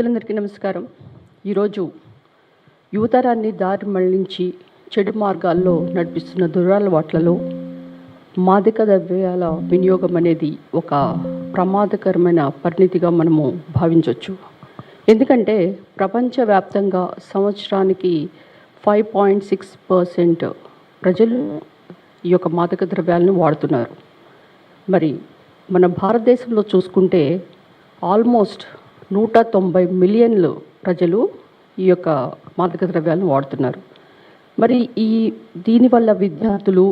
అందరికీ నమస్కారం. ఈరోజు యువతరాన్ని దారి మళ్లించి చెడు మార్గాల్లో నడిపిస్తున్న దురలవాట్లలో మాదక ద్రవ్యాల వినియోగం అనేది ఒక ప్రమాదకరమైన పరిణితిగా మనము భావించవచ్చు. ఎందుకంటే ప్రపంచవ్యాప్తంగా సంవత్సరానికి 5.6% ప్రజలు ఈ యొక్క మాదక ద్రవ్యాలను వాడుతున్నారు. మరి మన భారతదేశంలో చూసుకుంటే ఆల్మోస్ట్ 190 మిలియన్లు ప్రజలు ఈ యొక్క మాదక ద్రవ్యాలను వాడుతున్నారు. మరి దీనివల్ల విద్యార్థులు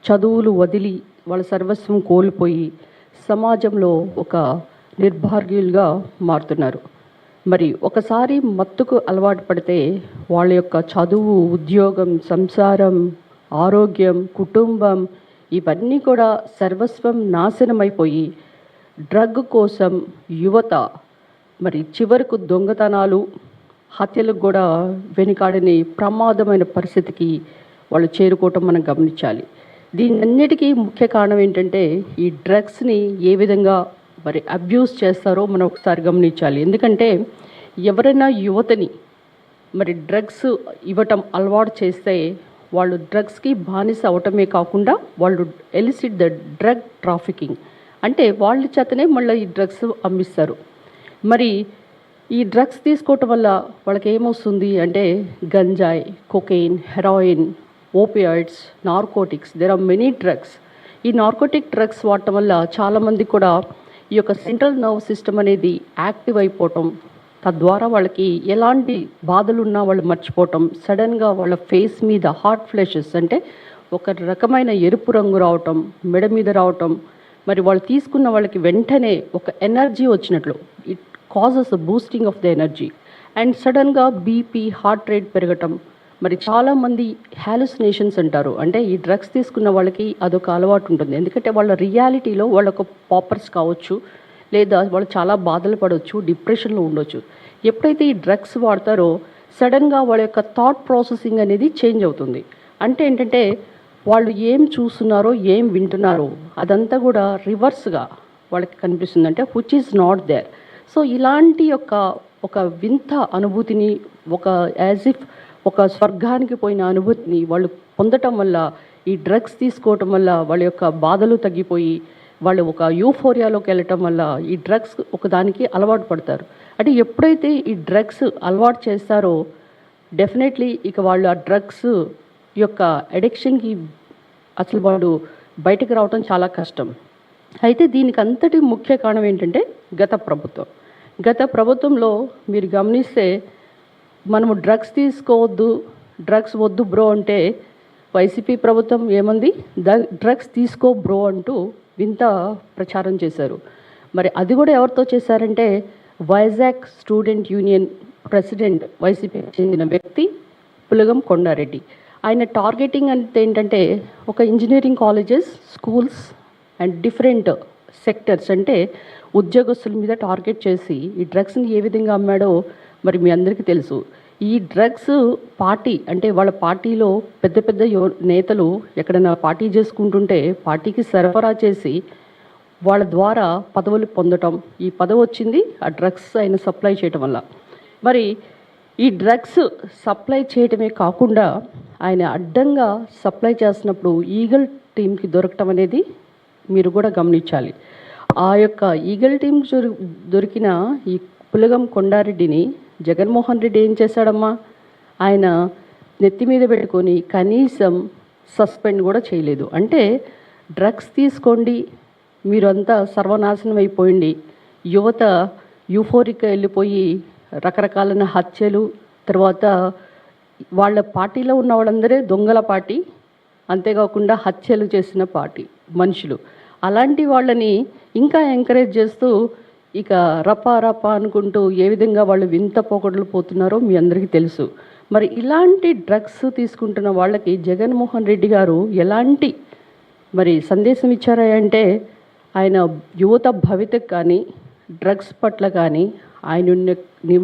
చదువులు వదిలి వాళ్ళ సర్వస్వం కోల్పోయి సమాజంలో ఒక నిర్భాగ్యులుగా మారుతున్నారు. మరి ఒకసారి మత్తుకు అలవాటు పడితే వాళ్ళ యొక్క చదువు, ఉద్యోగం, సంసారం, ఆరోగ్యం, కుటుంబం ఇవన్నీ కూడా సర్వస్వం నాశనమైపోయి డ్రగ్ కోసం యువత మరి చివరకు దొంగతనాలు, హత్యలకు కూడా వెనుకాడని ప్రమాదమైన పరిస్థితికి వాళ్ళు చేరుకోవటం మనం గమనించాలి. దీనన్నిటికీ ముఖ్య కారణం ఏంటంటే ఈ డ్రగ్స్ని ఏ విధంగా మరి అబ్యూస్ చేస్తారో మనం ఒకసారి గమనించాలి. ఎందుకంటే ఎవరైనా యువతని మరి డ్రగ్స్ ఇవ్వటం అలవాటు చేస్తే వాళ్ళు డ్రగ్స్కి బానిస అవటమే కాకుండా వాళ్ళు ఎలిసిట్ ద డ్రగ్ ట్రాఫికింగ్ అంటే వాళ్ళ చేతనే మళ్ళీ ఈ డ్రగ్స్ అమ్మిస్తారు. మరి ఈ డ్రగ్స్ తీసుకోవటం వల్ల వాళ్ళకి ఏమొస్తుంది అంటే ganja, cocaine, heroin, opioids, narcotics, there are many drugs. ఈ నార్కోటిక్ డ్రగ్స్ వాడటం వల్ల చాలామంది కూడా ఈ యొక్క సెంట్రల్ నర్వ్ సిస్టమ్ అనేది యాక్టివ్ అయిపోవటం, తద్వారా వాళ్ళకి ఎలాంటి బాధలున్నా వాళ్ళు మర్చిపోవటం, సడన్గా వాళ్ళ ఫేస్ మీద హాట్ ఫ్లాషెస్ అంటే ఒక రకమైన ఎరుపు రంగు రావటం, మెడ మీద రావటం, మరి వాళ్ళు తీసుకున్న వాళ్ళకి వెంటనే ఒక ఎనర్జీ వచ్చినట్లు, it causes a boosting of the energy and సడన్గా బీపీ, హార్ట్ రేట్ పెరగటం. మరి చాలామంది హాలుసినేషన్స్ అంటారు, అంటే ఈ డ్రగ్స్ తీసుకున్న వాళ్ళకి అదొక అలవాటు ఉంటుంది. ఎందుకంటే వాళ్ళ రియాలిటీలో వాళ్ళొక పాపర్స్ కావచ్చు, లేదా వాళ్ళు చాలా బాధలు పడవచ్చు, డిప్రెషన్లో ఉండొచ్చు. ఎప్పుడైతే ఈ డ్రగ్స్ వాడతారో సడన్గా వాళ్ళ యొక్క థాట్ ప్రాసెసింగ్ అనేది చేంజ్ అవుతుంది. అంటే ఏంటంటే వాళ్ళు ఏం చూస్తున్నారో, ఏం వింటున్నారో అదంతా కూడా రివర్స్గా వాళ్ళకి కనిపిస్తుంది, అంటే which is not there. So ఇలాంటి ఒక వింత అనుభూతిని, ఒక యాజ్ ఇఫ్ ఒక స్వర్గానికి పోయిన అనుభూతిని వాళ్ళు పొందటం వల్ల, ఈ డ్రగ్స్ తీసుకోవటం వల్ల వాళ్ళ యొక్క బాధలు తగ్గిపోయి వాళ్ళు ఒక యూఫోరియాలోకి వెళ్ళటం వల్ల ఈ డ్రగ్స్ ఒకదానికి అలవాటు పడతారు. అంటే ఎప్పుడైతే ఈ డ్రగ్స్ అలవాటు చేస్తారో డెఫినెట్లీ ఇక వాళ్ళు ఆ డ్రగ్స్ యొక్క అడిక్షన్కి అసలు వాళ్ళు బయటకు రావటం చాలా కష్టం. అయితే దీనికి అంతటి ముఖ్య కారణం ఏంటంటే గత ప్రభుత్వంలో మీరు గమనిస్తే మనము డ్రగ్స్ తీసుకోవద్దు, డ్రగ్స్ వద్దు బ్రో అంటే వైసీపీ ప్రభుత్వం ఏమంది, డ్రగ్స్ తీసుకో బ్రో అంటూ వింత ప్రచారం చేశారు. మరి అది కూడా ఎవరితో చేశారంటే వైజాగ్ స్టూడెంట్ యూనియన్ ప్రెసిడెంట్, వైసీపీకి చెందిన వ్యక్తి పులగం కొండారెడ్డి. ఆయన టార్గెటింగ్ అంటే ఏంటంటే ఒక engineering colleges, schools and different sectors అంటే ఉద్యోగస్తుల మీద టార్గెట్ చేసి ఈ డ్రగ్స్ని ఏ విధంగా అమ్మాడో మరి మీ అందరికీ తెలుసు. ఈ డ్రగ్స్ పార్టీ అంటే వాళ్ళ పార్టీలో పెద్ద పెద్ద నేతలు ఎక్కడైనా పార్టీ చేసుకుంటుంటే పార్టీకి సరఫరా చేసి వాళ్ళ ద్వారా పదవులు పొందటం, ఈ పదవి వచ్చింది ఆ డ్రగ్స్ ఆయన సప్లై చేయటం వల్ల. మరి ఈ డ్రగ్స్ సప్లై చేయటమే కాకుండా ఆయన అడ్డంగా సప్లై చేస్తున్నప్పుడు ఈగల్ టీంకి దొరకటం అనేది మీరు కూడా గమనించాలి. ఆ యొక్క ఈగల్ టీం దొరికిన ఈ పులగం కొండారెడ్డిని జగన్మోహన్ రెడ్డి ఏం చేశాడమ్మా, ఆయన నెత్తి మీద పెట్టుకొని కనీసం సస్పెండ్ కూడా చేయలేదు. అంటే డ్రగ్స్ తీసుకోండి, మీరంతా సర్వనాశనం అయిపోయింది, యువత యూఫోరిక్ వెళ్ళిపోయి రకరకాలైన హత్యలు, తర్వాత వాళ్ళ పార్టీలో ఉన్న వాళ్ళందరే దొంగల పార్టీ, అంతేకాకుండా హత్యలు చేసిన పార్టీ మనుషులు. అలాంటి వాళ్ళని ఇంకా ఎంకరేజ్ చేస్తూ ఇక రపా అనుకుంటూ ఏ విధంగా వాళ్ళు వింత పోకడలు పోతున్నారో మీ అందరికీ తెలుసు. మరి ఇలాంటి డ్రగ్స్ తీసుకుంటున్న వాళ్ళకి జగన్మోహన్ రెడ్డి గారు ఎలాంటి మరి సందేశం ఇచ్చారా అంటే ఆయన యువత భవితకు కానీ డ్రగ్స్ పట్ల కానీ ఆయన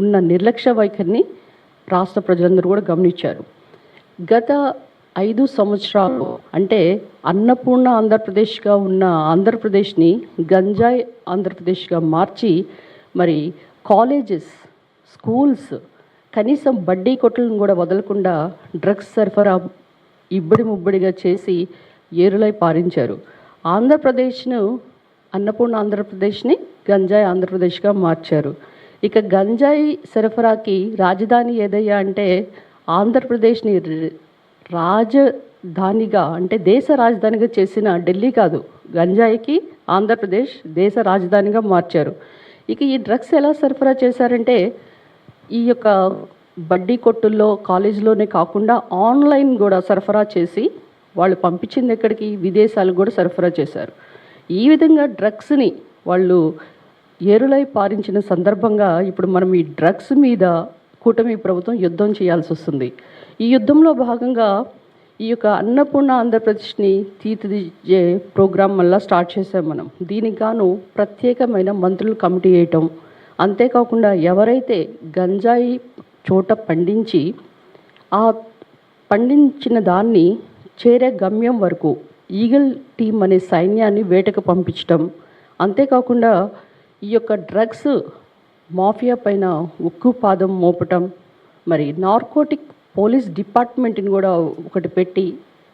ఉన్న నిర్లక్ష్య వైఖరిని రాష్ట్ర ప్రజలందరూ కూడా గమనించారు. గత 5 సంవత్సరాలు అంటే అన్నపూర్ణ ఆంధ్రప్రదేశ్గా ఉన్న ఆంధ్రప్రదేశ్ని గంజాయి ఆంధ్రప్రదేశ్గా మార్చి మరి కాలేజెస్ స్కూల్స్, కనీసం బడ్డీ కొట్టులను కూడా వదలకుండా డ్రగ్స్ సరఫరా ఇబ్బడి ముబ్బడిగా చేసి ఏరులై పారించారు. ఆంధ్రప్రదేశ్ను, అన్నపూర్ణ ఆంధ్రప్రదేశ్ని గంజాయి ఆంధ్రప్రదేశ్గా మార్చారు. ఇక గంజాయి సరఫరాకి రాజధాని ఏదయ్యా అంటే ఆంధ్రప్రదేశ్ని రాజధానిగా, అంటే దేశ రాజధానిగా చేసిన ఢిల్లీ కాదు, గంజాయికి ఆంధ్రప్రదేశ్ దేశ రాజధానిగా మార్చారు. ఇక ఈ డ్రగ్స్ ఎలా సరఫరా చేశారంటే ఈ యొక్క బడ్డీ కొట్టుల్లో, కాలేజీలోనే కాకుండా ఆన్లైన్ కూడా సరఫరా చేసి వాళ్ళు పంపించింది ఎక్కడికి, విదేశాలకు కూడా సరఫరా చేశారు. ఈ విధంగా డ్రగ్స్ని వాళ్ళు ఏరులై పారించిన సందర్భంగా ఇప్పుడు మనం ఈ డ్రగ్స్ మీద కూటమి ప్రభుత్వం యుద్ధం చేయాల్సి వస్తుంది. ఈ యుద్ధంలో భాగంగా ఈ యొక్క అన్నపూర్ణ ఆంధ్రప్రదేశ్ని తీర్చిదిద్దే ప్రోగ్రాం వల్ల స్టార్ట్ చేసాం మనం. దీనికి గాను ప్రత్యేకమైన మంత్రులు కమిటీ వేయటం, అంతేకాకుండా ఎవరైతే గంజాయి చోట పండించి ఆ పండించిన దాన్ని చేరే గమ్యం వరకు ఈగల్ టీం అనే సైన్యాన్ని వేటకు పంపించడం, అంతేకాకుండా ఈ యొక్క డ్రగ్స్ మాఫియా పైన ఉక్కు పాదం మోపటం, మరి నార్కోటిక్ పోలీస్ డిపార్ట్మెంట్ని కూడా ఒకటి పెట్టి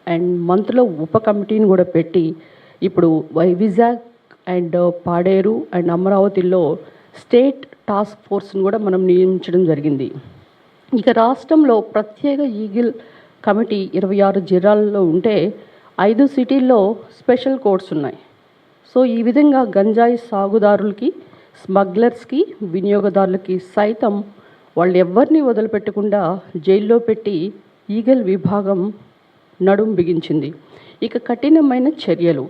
అండ్ మంత్రుల ఉప కమిటీని కూడా పెట్టి ఇప్పుడు విజాగ్ అండ్ పాడేరు అండ్ అమరావతిలో స్టేట్ టాస్క్ ఫోర్స్ని కూడా మనం నియమించడం జరిగింది. ఇక రాష్ట్రంలో ప్రత్యేక ఈగిల్ కమిటీ 26 జిల్లాల్లో ఉంటే 5 సిటీల్లో స్పెషల్ కోర్ట్స్ ఉన్నాయి. సో ఈ విధంగా గంజాయి సాగుదారులకి, స్మగ్లర్స్కి, వినియోగదారులకి సైతం వాళ్ళు ఎవరిని వదిలిపెట్టకుండా జైల్లో పెట్టి ఈగల్ విభాగం నడుం బిగించింది. ఇక కఠినమైన చర్యలు,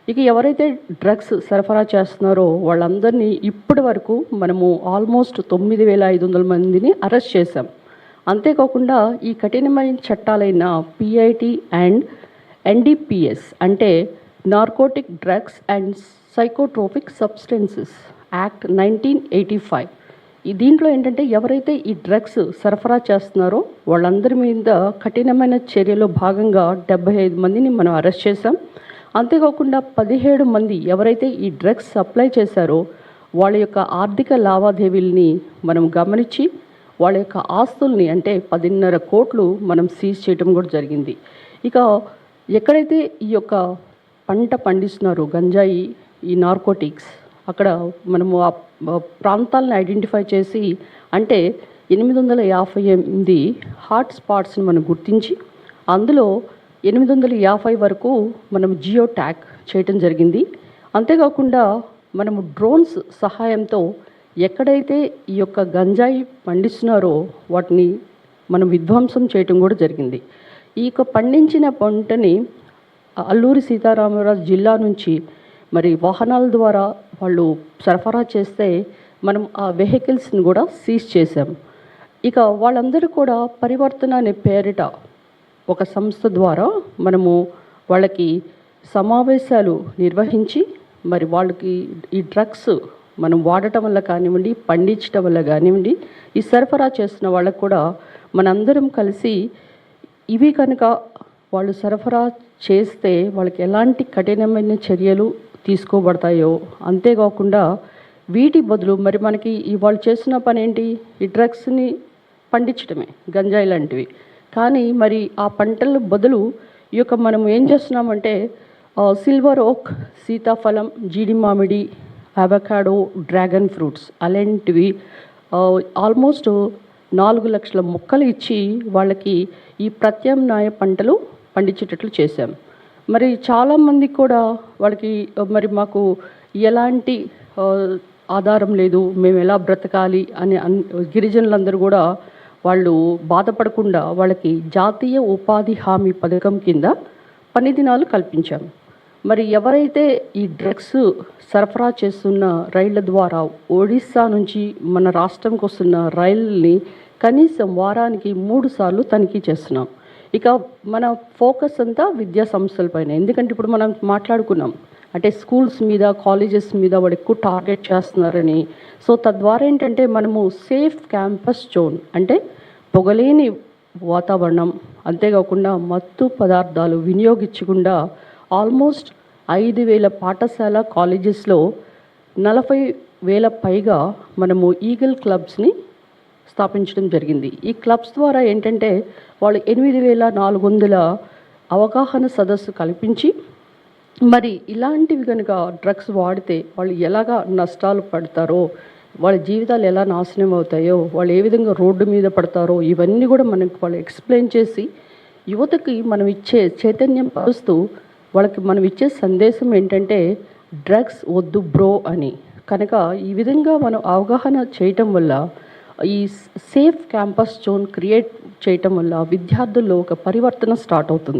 ఇక ఎవరైతే డ్రగ్స్ సరఫరా చేస్తున్నారో వాళ్ళందరినీ ఇప్పటి వరకు మనము ఆల్మోస్ట్ 9,500 మందిని అరెస్ట్ చేశాం. అంతేకాకుండా ఈ కఠినమైన చట్టాలైన పిఐటి అండ్ ఎన్డిపిఎస్ అంటే narcotic drugs and psychotropic substances act 1985, దీంట్లో ఏంటంటే ఎవరైతే ఈ డ్రగ్స్ సరఫరా చేస్తున్నారో వాళ్ళందరి మీద కఠినమైన చర్యలో భాగంగా 75 మందిని మనం అరెస్ట్ చేశాం. అంతేకాకుండా 17 మంది ఎవరైతే ఈ డ్రగ్స్ సప్లై చేశారో వాళ్ళ యొక్క ఆర్థిక లావాదేవీల్ని మనం గమనించి వాళ్ళ యొక్క ఆస్తుల్ని అంటే 10.5 కోట్లు మనం సీజ్ చేయడం కూడా జరిగింది. ఇక ఎక్కడైతే ఈ యొక్క పంట పండిస్తున్నారో గంజాయి, ఈ నార్కోటిక్స్, అక్కడ మనము ఆ ప్రాంతాలను ఐడెంటిఫై చేసి అంటే 858 హాట్ స్పాట్స్ని మనం గుర్తించి అందులో 850 వరకు మనం జియో ట్యాగ్ చేయటం జరిగింది. అంతేకాకుండా మనము డ్రోన్స్ సహాయంతో ఎక్కడైతే ఈ యొక్క గంజాయి పండిస్తున్నారో వాటిని మనం విధ్వంసం చేయటం కూడా జరిగింది. ఈ యొక్క పండించిన పంటని అల్లూరి సీతారామరాజు జిల్లా నుంచి మరి వాహనాల ద్వారా వాళ్ళు సరఫరా చేస్తే మనం ఆ వెహికల్స్ని కూడా సీజ్ చేసాం. ఇక వాళ్ళందరూ కూడా పరివర్తన అనే పేరిట ఒక సంస్థ ద్వారా మనము వాళ్ళకి సమావేశాలు నిర్వహించి మరి వాళ్ళకి ఈ డ్రగ్స్ మనం వాడటం వల్ల కానివ్వండి, పండించడం వల్ల కానివ్వండి, ఈ సరఫరా చేస్తున్న వాళ్ళకు కూడా మనందరం కలిసి ఇవి కనుక వాళ్ళు సరఫరా చేస్తే వాళ్ళకి ఎలాంటి కఠినమైన చర్యలు తీసుకోబడతాయో, అంతేకాకుండా వీటి బదులు మరి మనకి వాళ్ళు చేస్తున్న పని ఏంటి, ఈ డ్రగ్స్ని పండించడమే, గంజాయి లాంటివి. కానీ మరి ఆ పంటల బదులు ఈ యొక్క మనం ఏం చేస్తున్నామంటే సిల్వర్ ఓక్, సీతాఫలం, జీడి మామిడి, అవకాడో, డ్రాగన్ ఫ్రూట్స్ అలాంటివి ఆల్మోస్ట్ 4 లక్షల మొక్కలు ఇచ్చి వాళ్ళకి ఈ ప్రత్యామ్నాయ పంటలు పండించేటట్లు చేశాం. మరి చాలామంది కూడా వాళ్ళకి మరి మాకు ఎలాంటి ఆధారం లేదు, మేము ఎలా బ్రతకాలి అని గిరిజనులందరూ కూడా వాళ్ళు బాధపడకుండా వాళ్ళకి జాతీయ ఉపాధి హామీ పథకం కింద పని దినాలు కల్పించాం. మరి ఎవరైతే ఈ డ్రగ్స్ సరఫరా చేస్తున్న రైళ్ల ద్వారా ఒడిస్సా నుంచి మన రాష్ట్రంకి వస్తున్న రైళ్ళని కనీసం వారానికి 3 సార్లు తనిఖీ చేస్తున్నాం. ఇక మన ఫోకస్ అంతా విద్యా సంస్థలపైన, ఎందుకంటే ఇప్పుడు మనం మాట్లాడుకున్నాం అంటే స్కూల్స్ మీద, కాలేజెస్ మీద వాడు ఎక్కువ టార్గెట్ చేస్తున్నారని. సో తద్వారా ఏంటంటే మనము సేఫ్ క్యాంపస్ జోన్ అంటే పొగలేని వాతావరణం, అంతేకాకుండా మత్తు పదార్థాలు వినియోగించకుండా ఆల్మోస్ట్ 5,000 పాఠశాల కాలేజెస్లో 40,000 పైగా మనము ఈగల్ క్లబ్స్ని స్థాపించడం జరిగింది. ఈ క్లబ్స్ ద్వారా ఏంటంటే వాళ్ళు 8400 అవగాహన సదస్సు కల్పించి మరి ఇలాంటివి కనుక డ్రగ్స్ వాడితే వాళ్ళు ఎలాగా నష్టాలు పడతారో, వాళ్ళ జీవితాలు ఎలా నాశనం అవుతాయో, వాళ్ళు ఏ విధంగా రోడ్డు మీద పడతారో ఇవన్నీ కూడా మనకు వాళ్ళు ఎక్స్ప్లెయిన్ చేసి యువతకి మనం ఇచ్చే చైతన్యం పరుస్తూ వాళ్ళకి మనం ఇచ్చే సందేశం ఏంటంటే డ్రగ్స్ వద్దు బ్రో అని. కనుక ఈ విధంగా మనం అవగాహన చేయటం వల్ల ఈ సేఫ్ క్యాంపస్ జోన్ క్రియేట్ చేయటం వల్ల విద్యార్థుల్లో ఒక పరివర్తన స్టార్ట్ అవుతుంది.